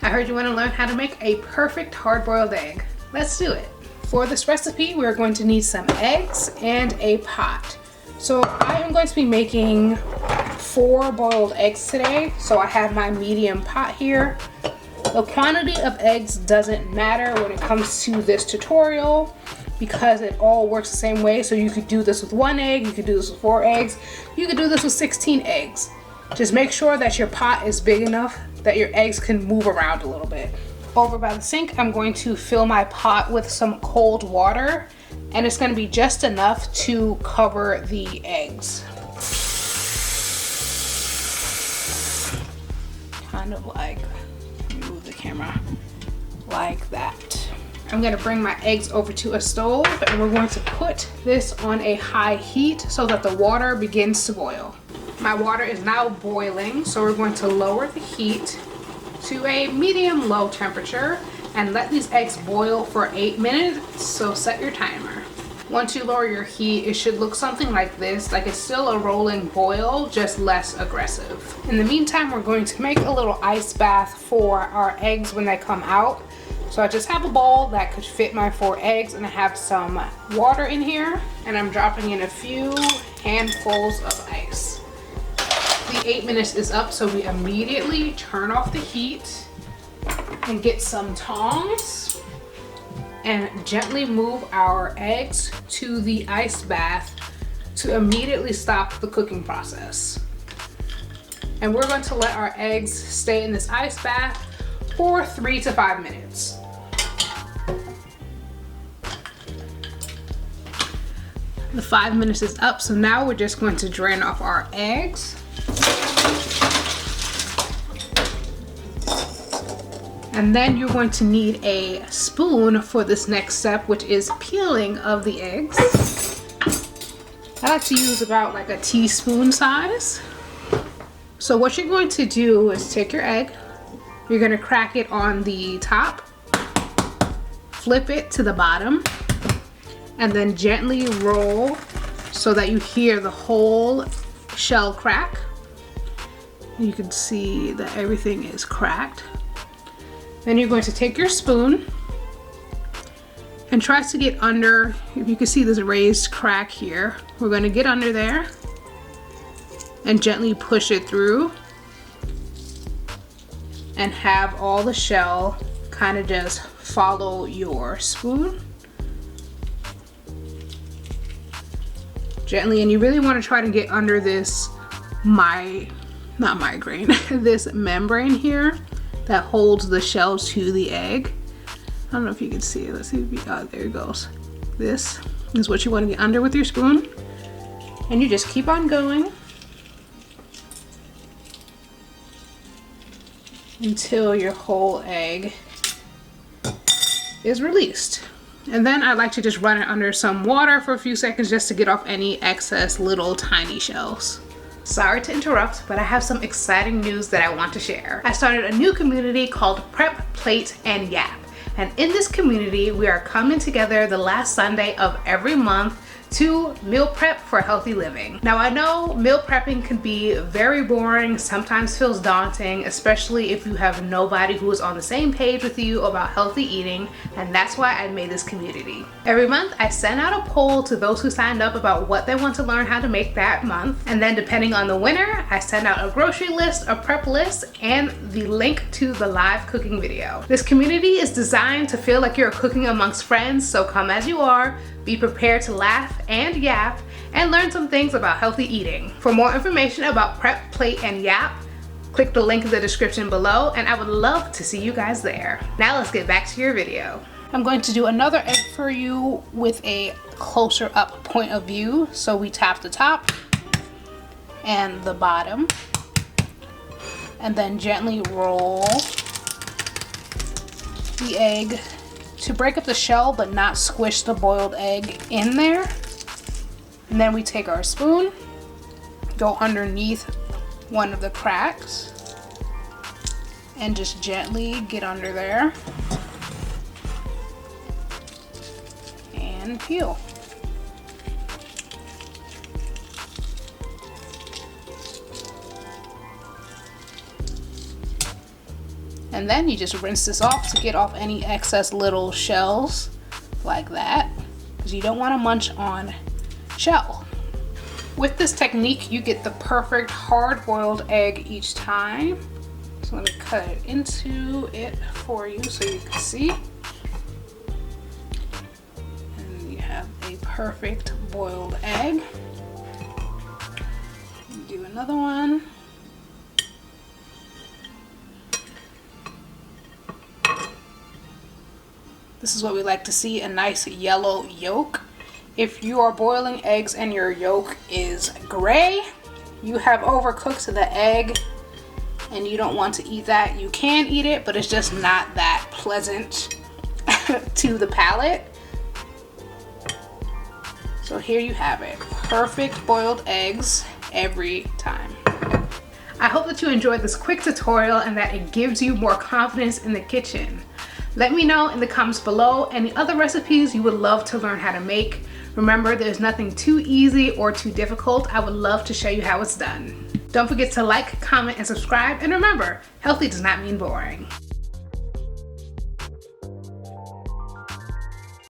I heard you want to learn how to make a perfect hard-boiled egg. Let's do it. For this recipe, we're going to need some eggs and a pot. So I am going to be making 4 boiled eggs today. So I have my medium pot here. The quantity of eggs doesn't matter when it comes to this tutorial because it all works the same way. So you could do this with 1 egg, you could do this with 4 eggs, you could do this with 16 eggs. Just make sure that your pot is big enough that your eggs can move around a little bit. Over by the sink, I'm going to fill my pot with some cold water, and it's going to be just enough to cover the eggs. Kind of like, move the camera like that. I'm going to bring my eggs over to a stove, and we're going to put this on a high heat so that the water begins to boil. My water is now boiling, so we're going to lower the heat to a medium-low temperature and let these eggs boil for 8 minutes, so set your timer. Once you lower your heat, it should look something like this, like it's still a rolling boil, just less aggressive. In the meantime, we're going to make a little ice bath for our eggs when they come out. So I just have a bowl that could fit my 4 eggs, and I have some water in here, and I'm dropping in a few handfuls of ice. The 8 minutes is up, so we immediately turn off the heat and get some tongs and gently move our eggs to the ice bath to immediately stop the cooking process. And we're going to let our eggs stay in this ice bath for 3 to 5 minutes. The 5 minutes is up, so now we're just going to drain off our eggs. And then you're going to need a spoon for this next step, which is peeling of the eggs. I like to use about like a teaspoon size. So what you're going to do is take your egg, you're going to crack it on the top, flip it to the bottom, and then gently roll so that you hear the whole shell crack. You can see that everything is cracked. Then you're going to take your spoon and try to get under, if you can see this raised crack here, we're going to get under there and gently push it through and have all the shell kind of just follow your spoon. Gently, and you really want to try to get under this this membrane here that holds the shell to the egg. I don't know if you can see it. Let's see if oh, there it goes. This is what you want to get under with your spoon, and you just keep on going until your whole egg is released. And then I like to just run it under some water for a few seconds just to get off any excess little tiny shells. Sorry to interrupt, but I have some exciting news that I want to share. I started a new community called Prep, Plate, and Yap. And in this community, we are coming together the last Sunday of every month to meal prep for healthy living. Now I know meal prepping can be very boring, sometimes feels daunting, especially if you have nobody who is on the same page with you about healthy eating, and that's why I made this community. Every month I send out a poll to those who signed up about what they want to learn how to make that month, and then depending on the winner, I send out a grocery list, a prep list, and the link to the live cooking video. This community is designed to feel like you're cooking amongst friends, so come as you are, be prepared to laugh and yap and learn some things about healthy eating. For more information about Prep, Plate, and Yap, click the link in the description below, and I would love to see you guys there. Now let's get back to your video. I'm going to do another egg for you with a closer up point of view. So we tap the top and the bottom, and then gently roll the egg to break up the shell but not squish the boiled egg in there. And then we take our spoon, go underneath one of the cracks, and just gently get under there and peel. And then you just rinse this off to get off any excess little shells like that, because you don't want to munch on shell. With this technique, you get the perfect hard-boiled egg each time. So let me cut it into it for you so you can see. And you have a perfect boiled egg. Do another one. This is what we like to see, a nice yellow yolk. If you are boiling eggs and your yolk is gray, you have overcooked the egg and you don't want to eat that. You can eat it, but it's just not that pleasant to the palate. So here you have it, perfect boiled eggs every time. I hope that you enjoyed this quick tutorial and that it gives you more confidence in the kitchen. Let me know in the comments below any other recipes you would love to learn how to make. Remember, there's nothing too easy or too difficult. I would love to show you how it's done. Don't forget to like, comment, and subscribe. And remember, healthy does not mean boring.